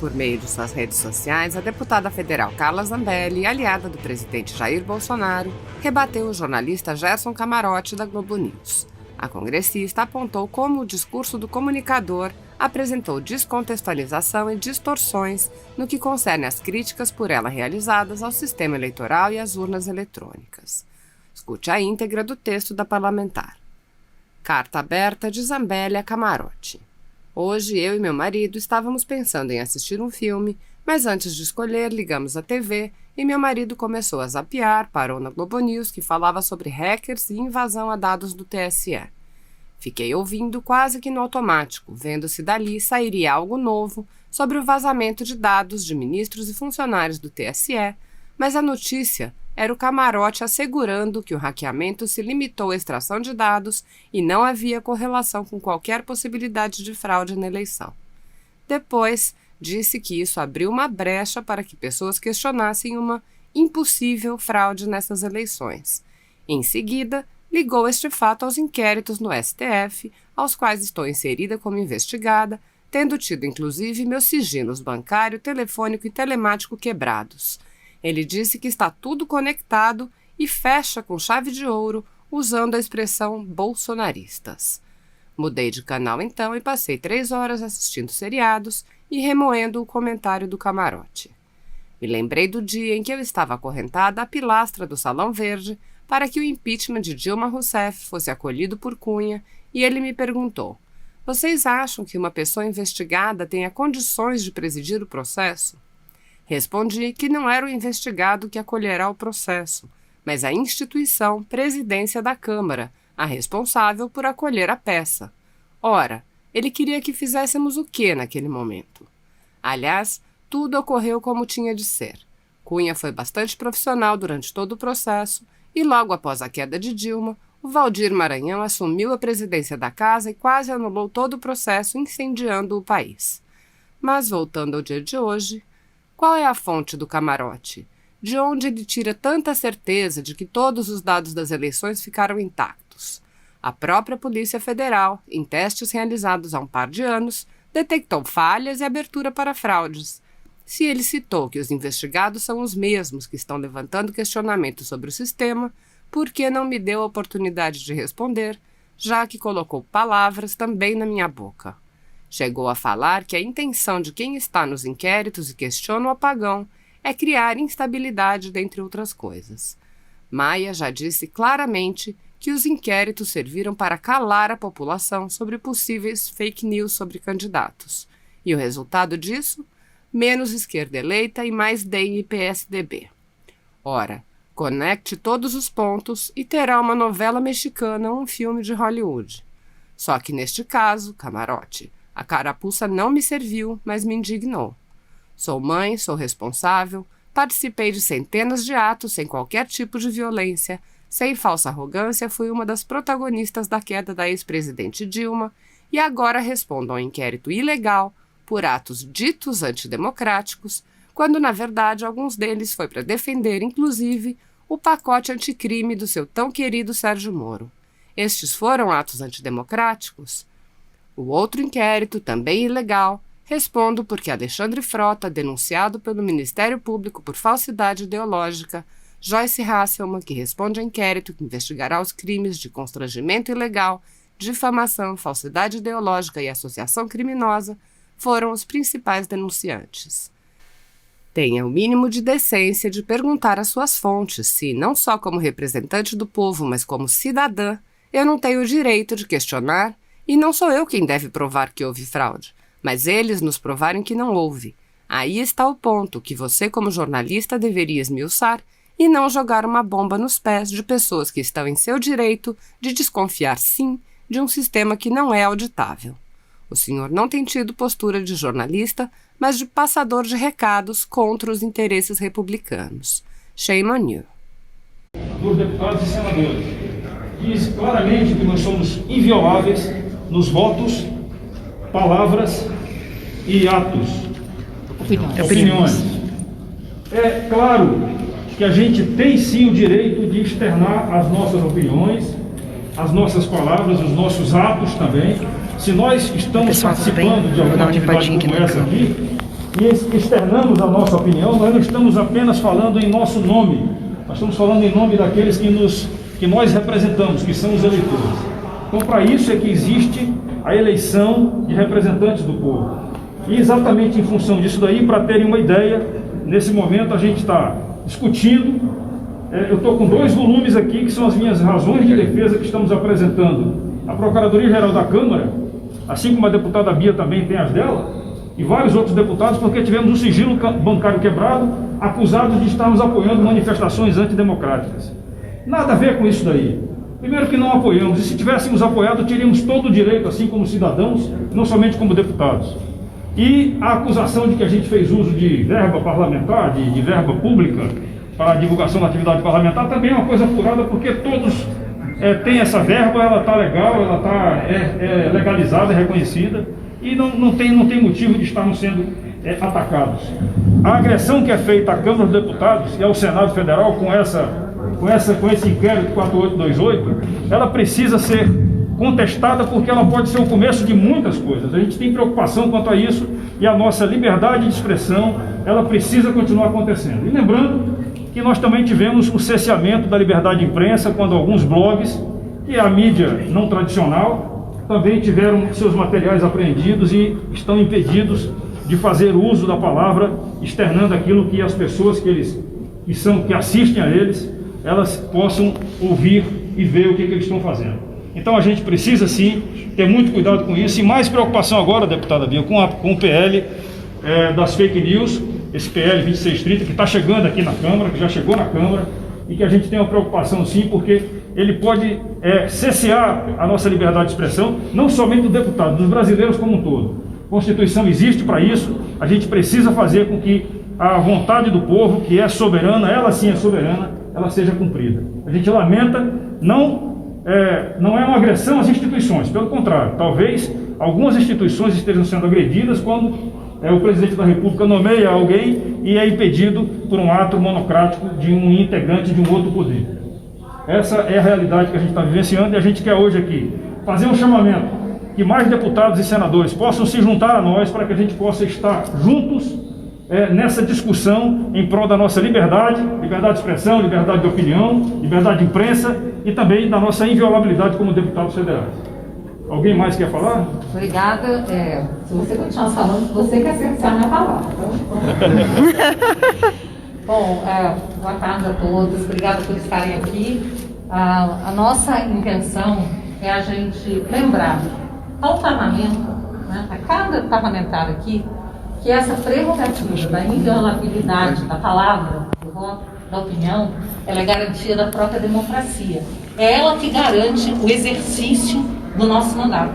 por meio de suas redes sociais, a deputada federal Carla Zambelli, aliada do presidente Jair Bolsonaro, rebateu o jornalista Gerson Camarote da Globo News. A congressista apontou como o discurso do comunicador apresentou descontextualização e distorções no que concerne às críticas por ela realizadas ao sistema eleitoral e às urnas eletrônicas. Escute a íntegra do texto da parlamentar. Carta aberta de Zambelli a Camarote. Hoje, eu e meu marido estávamos pensando em assistir um filme, mas antes de escolher, ligamos a TV e meu marido começou a zapear, parou na Globo News, que falava sobre hackers e invasão a dados do TSE. Fiquei ouvindo quase que no automático, vendo se dali sairia algo novo sobre o vazamento de dados de ministros e funcionários do TSE, mas a notícia era o Camarote assegurando que o hackeamento se limitou à extração de dados e não havia correlação com qualquer possibilidade de fraude na eleição. Depois, disse que isso abriu uma brecha para que pessoas questionassem uma impossível fraude nessas eleições. Em seguida, ligou este fato aos inquéritos no STF, aos quais estou inserida como investigada, tendo tido inclusive meus sigilos bancário, telefônico e telemático quebrados. Ele disse que está tudo conectado e fecha com chave de ouro, usando a expressão bolsonaristas. Mudei de canal então e passei 3 horas assistindo seriados e remoendo o comentário do Camarote. Me lembrei do dia em que eu estava acorrentada à pilastra do Salão Verde para que o impeachment de Dilma Rousseff fosse acolhido por Cunha e ele me perguntou: "Vocês acham que uma pessoa investigada tenha condições de presidir o processo?" Respondi que não era o investigado que acolherá o processo, mas a instituição Presidência da Câmara, a responsável por acolher a peça. Ora, ele queria que fizéssemos o quê naquele momento? Aliás, tudo ocorreu como tinha de ser. Cunha foi bastante profissional durante todo o processo e logo após a queda de Dilma, o Valdir Maranhão assumiu a presidência da casa e quase anulou todo o processo, incendiando o país. Mas voltando ao dia de hoje, qual é a fonte do Camarote? De onde ele tira tanta certeza de que todos os dados das eleições ficaram intactos? A própria Polícia Federal, em testes realizados há um par de anos, detectou falhas e abertura para fraudes. Se ele citou que os investigados são os mesmos que estão levantando questionamentos sobre o sistema, por que não me deu a oportunidade de responder, já que colocou palavras também na minha boca? Chegou a falar que a intenção de quem está nos inquéritos e questiona o apagão é criar instabilidade, dentre outras coisas. Maia já disse claramente que os inquéritos serviram para calar a população sobre possíveis fake news sobre candidatos. E o resultado disso? Menos esquerda eleita e mais DEM e PSDB. Ora, conecte todos os pontos e terá uma novela mexicana ou um filme de Hollywood. Só que neste caso, Camarote, a carapuça não me serviu, mas me indignou. Sou mãe, sou responsável, participei de centenas de atos sem qualquer tipo de violência, sem falsa arrogância, fui uma das protagonistas da queda da ex-presidente Dilma e agora respondo a um inquérito ilegal por atos ditos antidemocráticos, quando na verdade alguns deles foi para defender, inclusive, o pacote anticrime do seu tão querido Sérgio Moro. Estes foram atos antidemocráticos? O outro inquérito, também ilegal, respondo porque Alexandre Frota, denunciado pelo Ministério Público por falsidade ideológica, Joyce Hasselmann, que responde a inquérito que investigará os crimes de constrangimento ilegal, difamação, falsidade ideológica e associação criminosa, foram os principais denunciantes. Tenha o mínimo de decência de perguntar às suas fontes se, não só como representante do povo, mas como cidadã, eu não tenho o direito de questionar. E não sou eu quem deve provar que houve fraude, mas eles nos provarem que não houve. Aí está o ponto que você, como jornalista, deveria esmiuçar e não jogar uma bomba nos pés de pessoas que estão em seu direito de desconfiar, sim, de um sistema que não é auditável. O senhor não tem tido postura de jornalista, mas de passador de recados contra os interesses republicanos. Shame on you. Dos deputados e senadores, diz claramente que nós somos invioláveis nos votos, palavras e atos, opiniões. É claro que a gente tem sim o direito de externar as nossas opiniões, as nossas palavras, os nossos atos também. Se nós estamos participando de alguma atividade como essa aqui, e externamos a nossa opinião, nós não estamos apenas falando em nosso nome, nós estamos falando em nome daqueles que nós representamos, que são os eleitores. Então, para isso é que existe a eleição de representantes do povo. E exatamente em função disso daí, para terem uma ideia, nesse momento a gente está discutindo, eu estou com 2 volumes aqui, que são as minhas razões de defesa que estamos apresentando à Procuradoria-Geral da Câmara, assim como a deputada Bia também tem as dela, e vários outros deputados, porque tivemos o sigilo bancário quebrado, acusados de estarmos apoiando manifestações antidemocráticas. Nada a ver com isso daí. Primeiro que não apoiamos, e se tivéssemos apoiado, teríamos todo o direito, assim como cidadãos, não somente como deputados. E a acusação de que a gente fez uso de verba parlamentar, de verba pública, para a divulgação da atividade parlamentar, também é uma coisa apurada, porque todos têm essa verba, ela está legal, ela está legalizada, reconhecida, e não tem motivo de estarmos sendo atacados. A agressão que é feita à Câmara dos Deputados e ao Senado Federal com esse inquérito 4828, ela precisa ser contestada, porque ela pode ser o começo de muitas coisas. A gente tem preocupação quanto a isso, e a nossa liberdade de expressão, ela precisa continuar acontecendo. E lembrando que nós também tivemos o cerceamento da liberdade de imprensa, quando alguns blogs, que é a mídia não tradicional, também tiveram seus materiais apreendidos e estão impedidos de fazer uso da palavra, externando aquilo que as pessoas que assistem a eles, elas possam ouvir e ver o que eles estão fazendo. Então a gente precisa sim ter muito cuidado com isso, e mais preocupação agora, deputada Bia, com o PL das fake news, esse PL 2630, que está chegando aqui na Câmara, que já chegou na Câmara, e que a gente tem uma preocupação sim, porque ele pode cessear a nossa liberdade de expressão, não somente do deputado, dos brasileiros como um todo. A Constituição existe para isso, a gente precisa fazer com que a vontade do povo, que é soberana, ela sim é soberana, ela seja cumprida. A gente lamenta, não é uma agressão às instituições, pelo contrário, talvez algumas instituições estejam sendo agredidas quando o presidente da República nomeia alguém e é impedido por um ato monocrático de um integrante de um outro poder. Essa é a realidade que a gente está vivenciando, e a gente quer hoje aqui fazer um chamamento que mais deputados e senadores possam se juntar a nós, para que a gente possa estar juntos nessa discussão em prol da nossa liberdade de expressão, liberdade de opinião, liberdade de imprensa, e também da nossa inviolabilidade como deputados federais. Alguém mais quer falar? Obrigada. Se você continuar falando, você quer acertar a minha palavra. Bom, boa tarde a todos. Obrigada por estarem aqui. A nossa intenção é a gente lembrar ao parlamento, né, a cada parlamentar aqui, que essa prerrogativa da inviolabilidade da palavra, do voto, da opinião, ela é garantia da própria democracia. É ela que garante o exercício do nosso mandato.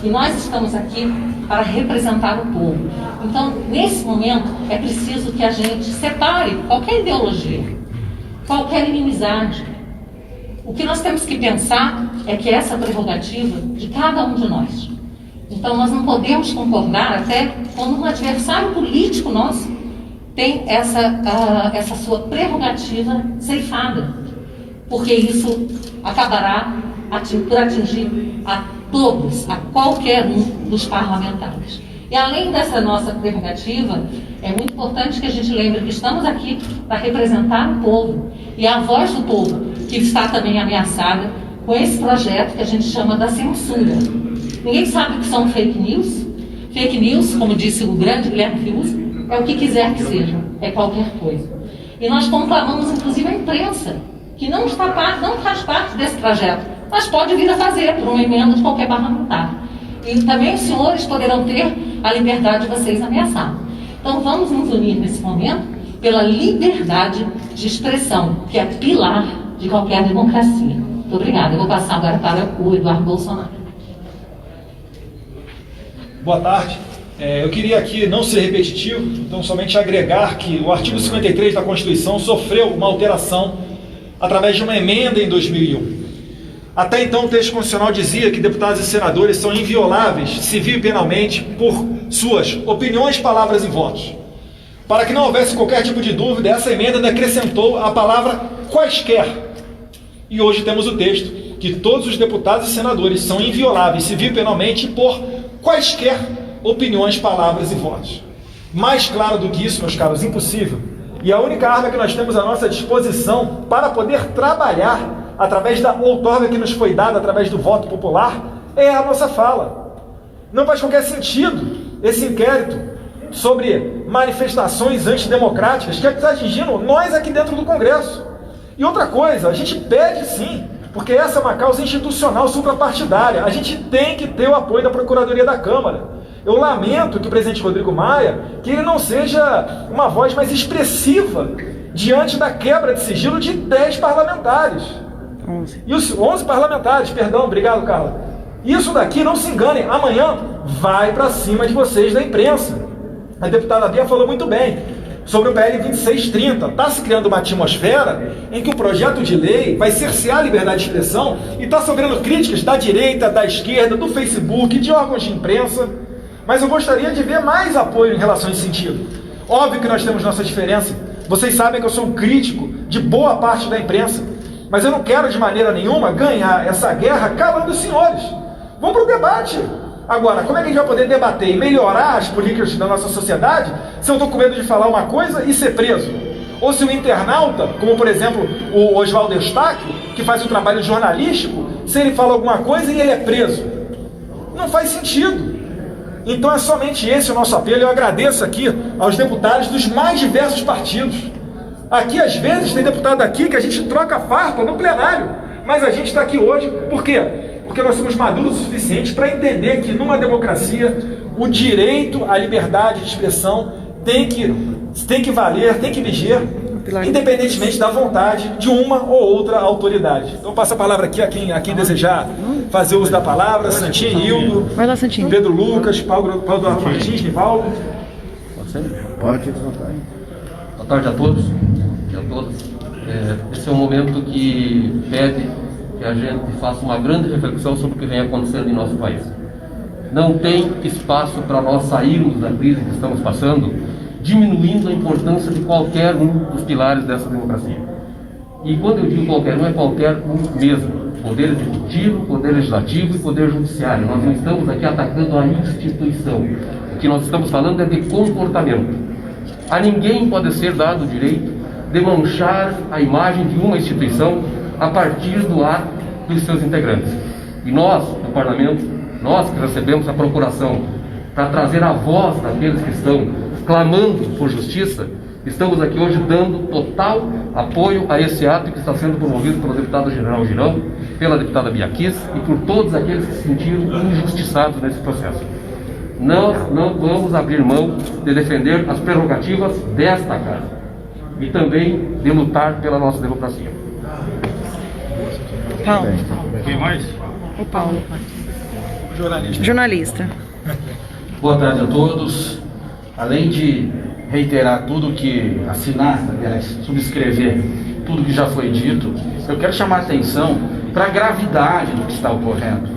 E nós estamos aqui para representar o povo. Então, nesse momento, é preciso que a gente separe qualquer ideologia, qualquer inimizade. O que nós temos que pensar é que essa prerrogativa de cada um de nós. Então, nós não podemos concordar até quando um adversário político nosso tem essa sua prerrogativa ceifada, porque isso acabará por atingir a todos, a qualquer um dos parlamentares. E além dessa nossa prerrogativa, é muito importante que a gente lembre que estamos aqui para representar o povo, e a voz do povo que está também ameaçada com esse projeto que a gente chama da censura. Ninguém sabe o que são fake news. Fake news, como disse o grande Guilherme Fiuza, é o que quiser que seja, é qualquer coisa. E nós conclamamos, inclusive, a imprensa, que não faz parte desse projeto, mas pode vir a fazer por uma emenda de qualquer parlamentar. E também os senhores poderão ter a liberdade de vocês ameaçar. Então vamos nos unir nesse momento pela liberdade de expressão, que é pilar de qualquer democracia. Muito obrigada. Eu vou passar agora para o Eduardo Bolsonaro. Boa tarde. Eu queria aqui não ser repetitivo, então somente agregar que o artigo 53 da Constituição sofreu uma alteração através de uma emenda em 2001. Até então, o texto constitucional dizia que deputados e senadores são invioláveis civil e penalmente por suas opiniões, palavras e votos. Para que não houvesse qualquer tipo de dúvida, essa emenda acrescentou a palavra quaisquer. E hoje temos o texto que todos os deputados e senadores são invioláveis civil e penalmente por quaisquer opiniões, palavras e votos. Mais claro do que isso, meus caros, impossível. E a única arma que nós temos à nossa disposição para poder trabalhar através da outorga que nos foi dada, através do voto popular, é a nossa fala. Não faz qualquer sentido esse inquérito sobre manifestações antidemocráticas que está atingindo nós aqui dentro do Congresso. E outra coisa, a gente pede sim, porque essa é uma causa institucional suprapartidária, a gente tem que ter o apoio da Procuradoria da Câmara. Eu lamento que o presidente Rodrigo Maia, que ele não seja uma voz mais expressiva diante da quebra de sigilo de 10 parlamentares. 11. E os 11 parlamentares, perdão, obrigado, Carla. Isso daqui, não se enganem, amanhã vai para cima de vocês da imprensa. A deputada Bia falou muito bem sobre o PL 2630. Está se criando uma atmosfera em que o projeto de lei vai cercear a liberdade de expressão e está sofrendo críticas da direita, da esquerda, do Facebook, de órgãos de imprensa. Mas eu gostaria de ver mais apoio em relação a esse sentido. Óbvio que nós temos nossa diferença. Vocês sabem que eu sou um crítico de boa parte da imprensa. Mas eu não quero de maneira nenhuma ganhar essa guerra calando os senhores. Vamos para o debate. Agora, como é que a gente vai poder debater e melhorar as políticas da nossa sociedade se eu estou com medo de falar uma coisa e ser preso? Ou se o internauta, como por exemplo o Oswaldo Eustáquio, que faz um trabalho jornalístico, se ele fala alguma coisa e ele é preso? Não faz sentido. Então é somente esse o nosso apelo. Eu agradeço aqui aos deputados dos mais diversos partidos. Aqui às vezes tem deputado aqui que a gente troca farpa no plenário, mas a gente está aqui hoje por quê? Porque nós somos maduros o suficiente para entender que numa democracia o direito à liberdade de expressão tem que valer, tem que viger, independentemente da vontade de uma ou outra autoridade. Então passo a palavra aqui a quem desejar fazer uso da palavra. Santinho, Hildo, Pedro Lucas, Paulo Eduardo Martins, Nivaldo. Pode. Boa tarde a todos e a todas. Esse é um momento que pede que a gente faça uma grande reflexão sobre o que vem acontecendo em nosso país. Não tem espaço para nós sairmos da crise que estamos passando, diminuindo a importância de qualquer um dos pilares dessa democracia. E quando eu digo qualquer um, é qualquer um mesmo. Poder executivo, poder legislativo e poder judiciário. Nós não estamos aqui atacando a instituição. O que nós estamos falando é de comportamento. A ninguém pode ser dado o direito de manchar a imagem de uma instituição a partir do ato dos seus integrantes. E nós, no Parlamento, nós que recebemos a procuração para trazer a voz daqueles que estão clamando por justiça, estamos aqui hoje dando total apoio a esse ato que está sendo promovido pelo deputado General Girão, pela deputada Bia Kiss e por todos aqueles que se sentiram injustiçados nesse processo. Nós não vamos abrir mão de defender as prerrogativas desta casa e também de lutar pela nossa democracia. Paulo. Quem mais? O Paulo. Jornalista. Boa tarde a todos. Além de reiterar tudo que assinar, aliás, subscrever tudo que já foi dito, eu quero chamar a atenção para a gravidade do que está ocorrendo.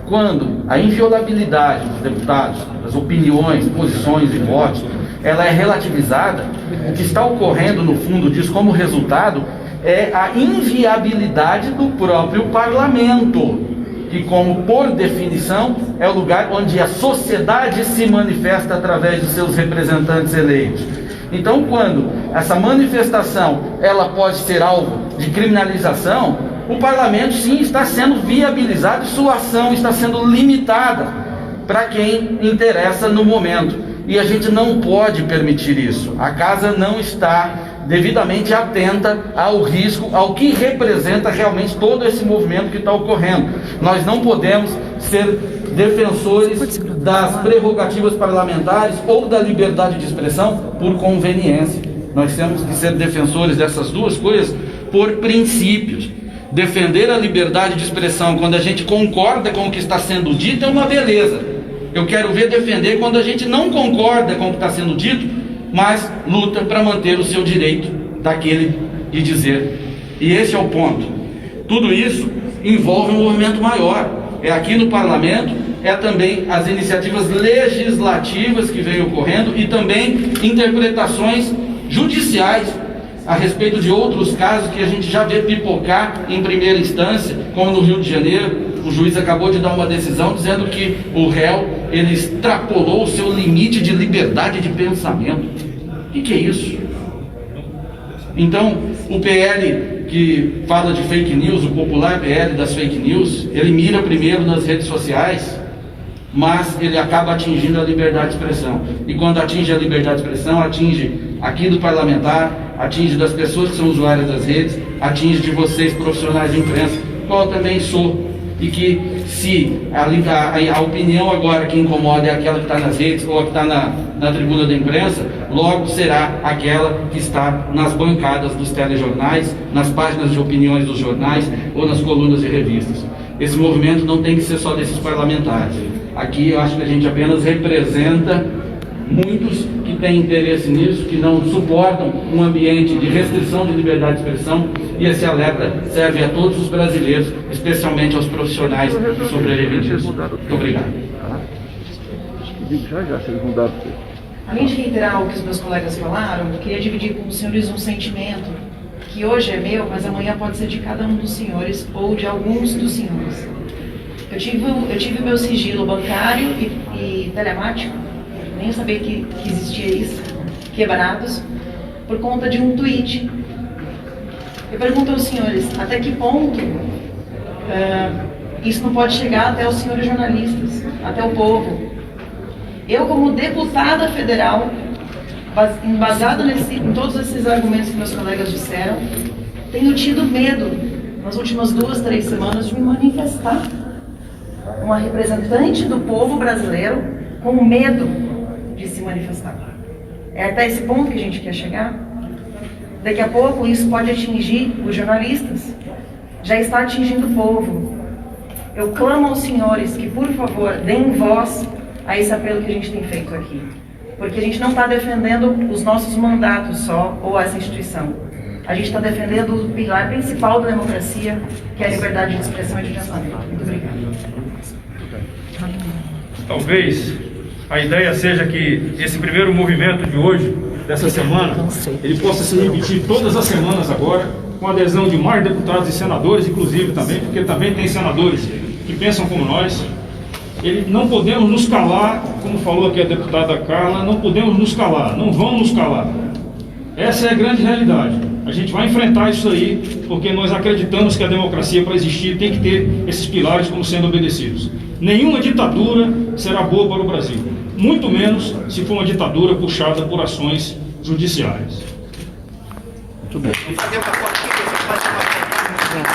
Quando a inviolabilidade dos deputados, das opiniões, posições e votos, ela é relativizada, o que está ocorrendo no fundo disso como resultado é a inviabilidade do próprio parlamento, que como por definição é o lugar onde a sociedade se manifesta através de seus representantes eleitos. Então, quando essa manifestação ela pode ser alvo de criminalização, o parlamento sim está sendo viabilizado e sua ação está sendo limitada para quem interessa no momento. E a gente não pode permitir isso. A casa não está devidamente atenta ao risco, ao que representa realmente todo esse movimento que está ocorrendo. Nós não podemos ser defensores das prerrogativas parlamentares ou da liberdade de expressão por conveniência. Nós temos que ser defensores dessas duas coisas por princípios. Defender a liberdade de expressão quando a gente concorda com o que está sendo dito é uma beleza. Eu quero ver defender quando a gente não concorda com o que está sendo dito, mas luta para manter o seu direito daquele de dizer. E esse é o ponto. Tudo isso envolve um movimento maior. É aqui no parlamento, é também as iniciativas legislativas que vêm ocorrendo e também interpretações judiciais a respeito de outros casos que a gente já vê pipocar em primeira instância, como no Rio de Janeiro, o juiz acabou de dar uma decisão dizendo que o réu, ele extrapolou o seu limite de liberdade de pensamento. O que é isso? Então, o PL que fala de fake news, o popular PL das fake news, ele mira primeiro nas redes sociais, mas ele acaba atingindo a liberdade de expressão. E quando atinge a liberdade de expressão, atinge aqui do parlamentar, atinge das pessoas que são usuárias das redes, atinge de vocês, profissionais de imprensa, qual eu também sou. E que se a opinião agora que incomoda é aquela que está nas redes ou a que está na tribuna da imprensa, logo será aquela que está nas bancadas dos telejornais, nas páginas de opiniões dos jornais ou nas colunas de revistas. Esse movimento não tem que ser só desses parlamentares. Aqui eu acho que a gente apenas representa muitos que têm interesse nisso, que não suportam um ambiente de restrição de liberdade de expressão, e esse alerta serve a todos os brasileiros, especialmente aos profissionais que sobreviveram disso. Muito obrigado. Além de reiterar o que os meus colegas falaram, eu queria dividir com os senhores um sentimento que hoje é meu, mas amanhã pode ser de cada um dos senhores ou de alguns dos senhores. Eu tive o meu sigilo bancário e telemático, nem sabia que existia isso, quebrados, por conta de um tweet. Eu pergunto aos senhores, até que ponto isso não pode chegar até os senhores jornalistas, até o povo? Eu, como deputada federal, embasada em todos esses argumentos que meus colegas disseram, tenho tido medo, nas últimas 2, 3 semanas, de me manifestar. Uma representante do povo brasileiro com medo de se manifestar. É até esse ponto que a gente quer chegar. Daqui a pouco isso pode atingir os jornalistas. Já está atingindo o povo. Eu clamo aos senhores que, por favor, deem voz a esse apelo que a gente tem feito aqui. Porque a gente não está defendendo os nossos mandatos só, ou essa instituição. A gente está defendendo o pilar principal da democracia, que é a liberdade de expressão e de pensamento. Muito obrigada. Talvez a ideia seja que esse primeiro movimento de hoje, dessa semana, ele possa se repetir todas as semanas agora, com a adesão de mais deputados e senadores, inclusive também, porque também tem senadores que pensam como nós. Não podemos nos calar, como falou aqui a deputada Carla, não podemos nos calar, não vamos nos calar. Essa é a grande realidade. A gente vai enfrentar isso aí, porque nós acreditamos que a democracia, para existir, tem que ter esses pilares como sendo obedecidos. Nenhuma ditadura será boa para o Brasil, muito menos se for uma ditadura puxada por ações judiciárias. Muito bem.